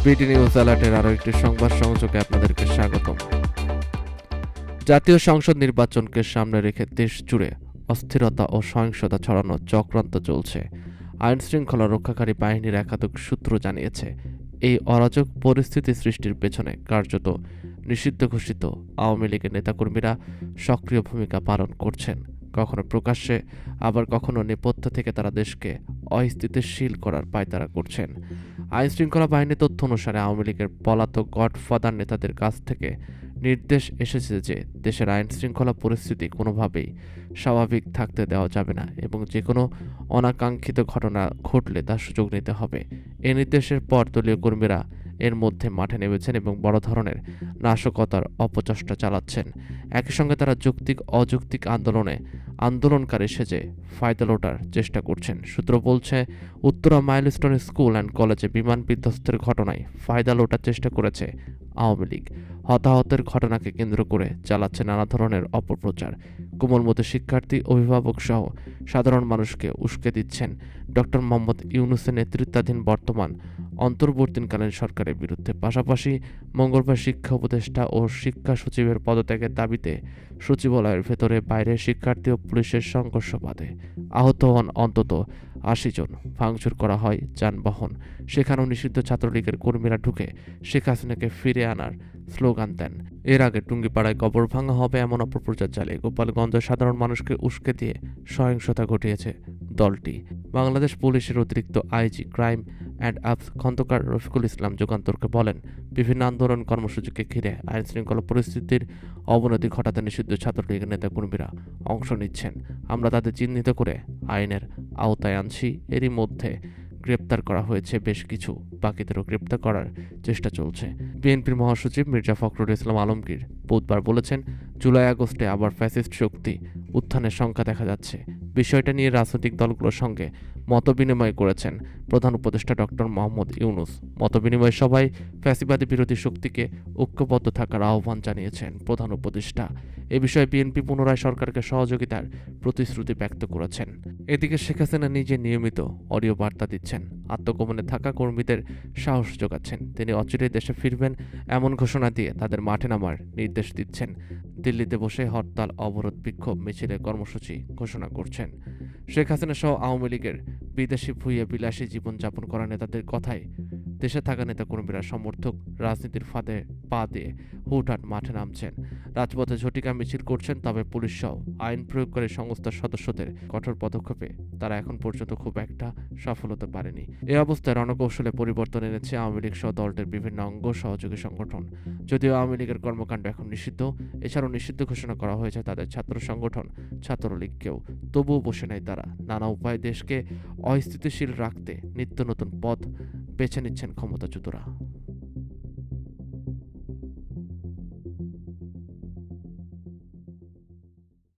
BD news অ্যালার্টের আরও একটি সংবাদ সংযোগে আপনাদেরকে স্বাগতম। জাতীয় সংসদ নির্বাচনকে সামনে রেখে দেশ জুড়ে অস্থিরতা ও সহিংসতা ছড়ানোর চক্রান্ত চলছে। আইন শৃঙ্খলা রক্ষাকারী বাহিনীর একাধিক সূত্র জানিয়েছে, এই অরাজক পরিস্থিতি সৃষ্টির পেছনে কার্যত নিষিদ্ধ ঘোষিত আওয়ামী লীগের নেতাকর্মীরা সক্রিয় ভূমিকা পালন করছেন। কখনো প্রকাশ্যে, আবার কখনো নেপথ্য থেকে তারা দেশকে অস্থিতিশীল করার পায়তারা করছেন। আইন শৃঙ্খলা বাহিনীর তথ্য অনুসারে আওয়ামী লীগের পলাতক গডফাদার নেতাদের কাছ থেকে নির্দেশ এসেছে যে দেশের আইন শৃঙ্খলা পরিস্থিতি কোনোভাবেই স্বাভাবিক থাকতে দেওয়া যাবে না এবং যে কোনো অনাকাঙ্ক্ষিত ঘটনা ঘটলে তার সুযোগ নিতে হবে। এই নির্দেশের পর দলীয় কর্মীরা এর মধ্যে মাঠে নেমেছেন এবং বড় ধরনের নাশকতার অপচেষ্টা চালাচ্ছেন। একই সঙ্গে তারা যৌক্তিক অযৌক্তিক আন্দোলনকারী সেজে ফায়দা লোটার চেষ্টা করছেন। সূত্র বলছে, উত্তরা মাইলস্টোন স্কুল অ্যান্ড কলেজে বিমান বিধ্বস্তের ঘটনায় ফায়দা লোটার চেষ্টা করেছে আওয়ামী লীগ। হতাহতের ঘটনাকে কেন্দ্র করে চালাচ্ছে নানা ধরনের অপপ্রচার। কোমলমতি শিক্ষার্থী, অভিভাবক সহ সাধারণ মানুষকে উস্কে দিচ্ছেন ডক্টর মোহাম্মদ ইউনূসের নেতৃত্বাধীন বর্তমান অন্তর্বর্তীকালীন সরকারের বিরুদ্ধে। পাশাপাশি মঙ্গলবার শিক্ষা উপদেষ্টা ও শিক্ষা সচিবের পদত্যাগের দাবিতে সচিবালয়ের ভেতরে বাইরে শিক্ষার্থী ও পুলিশের সংঘর্ষ বাধে। আহত হন অন্তত ৮০ জন। ভাঙচুর করা হয় যানবাহন। সেখানেও নিষিদ্ধ ছাত্রলীগের কর্মীরা ঢুকে শেখ হাসিনাকে ফিরে আনার স্লোগান দেন। এর আগে টুঙ্গিপাড়ায় কবর ভাঙা হবে এমন অপপ্রচার চালিয়ে গোপালগঞ্জে সাধারণ মানুষকে উস্কে দিয়ে সহিংসতা ঘটিয়েছে দলটি। বাংলাদেশ পুলিশের অতিরিক্ত IG crime and ops Khandakar Rafiqul Islam যুগান্তরকে বলেন, বিভিন্ন আন্দোলন কর্মসূচিকে ঘিরে আইন শৃঙ্খলা পরিস্থিতির অবনতি ঘটাতে নিষিদ্ধ ছাত্রলীগের নেতাকর্মীরা অংশ নিচ্ছেন। আমরা তাদের চিহ্নিত করে আইনের আওতায় আনছি। এরই মধ্যে গ্রেপ্তার করা হয়েছে বেশ কিছু, বাকিদেরও গ্রেপ্তার করার চেষ্টা চলছে। বিএনপির মহাসচিব মির্জা ফখরুল ইসলাম আলমগীর বুধবার বলেছেন, জুলাই আগস্টে আবার ফ্যাসিস্ট শক্তি উত্থানের সংখ্যা দেখা যাচ্ছে। বিষয়টা নিয়ে রাজনৈতিক দলগুলোর সঙ্গে মতবিনিময় করেছেন প্রধান উপদেষ্টা ডক্টর মোহাম্মদ ইউনূস। মতবিনিময় সভায় ফ্যাসিবাদী বিরোধী শক্তিকে ঐক্যবদ্ধ থাকার আহ্বান জানিয়েছেন প্রধান উপদেষ্টা। এ বিষয়ে বিএনপি পুনরায় সরকারকে সহযোগিতার প্রতিশ্রুতি ব্যক্ত করেছেন। এদিকে শেখ হাসিনা নিজে নিয়মিত অডিও বার্তা দিচ্ছেন, আত্মগোপনে থাকা কর্মীদের সাহস যোগাচ্ছেন। তিনি অচিরেই দেশে ফিরবেন এমন ঘোষণা দিয়ে তাদের মাঠে নামার নির্দেশ দিচ্ছেন। দিল্লিতে বসে হরতাল, অবরোধ, বিক্ষোভ মিছিলের কর্মসূচি ঘোষণা করছেন। শেখ হাসিনা সহ আওয়ামী লীগের বিদেশি ভুইয়া বিলাসী জীবনযাপন করা নেতাদের কথায় দেশে থাকা নেতাকর্মীরা সমর্থক রাজনীতির ফাঁদে পা দিয়ে হুটহাট মাঠে নামছেন, রাজপথে ঝটিকা মিছিল করছেন। তবে পুলিশ সহ আইন প্রয়োগকারী সংস্থার সদস্যদের কঠোর পদক্ষেপে তারা এখন পর্যন্ত খুব একটা সফল হতে পারেনি। এ অবস্থায় রণকৌশলে পরিবর্তন এনেছে আওয়ামী লীগ সহ দলটির বিভিন্ন অঙ্গ সহযোগী সংগঠন। যদিও আওয়ামী লীগের কর্মকাণ্ড এখন নিষিদ্ধ, এছাড়াও নিষিদ্ধ ঘোষণা করা হয়েছে তাদের ছাত্র সংগঠন ছাত্রলীগকেও, তবুও বসে নেই তারা। নানা উপায়ে দেশকে অস্থিতিশীল রাখতে নিত্য নতুন পথ বেছে নিচ্ছেন ক্ষমতাচ্যুতরা।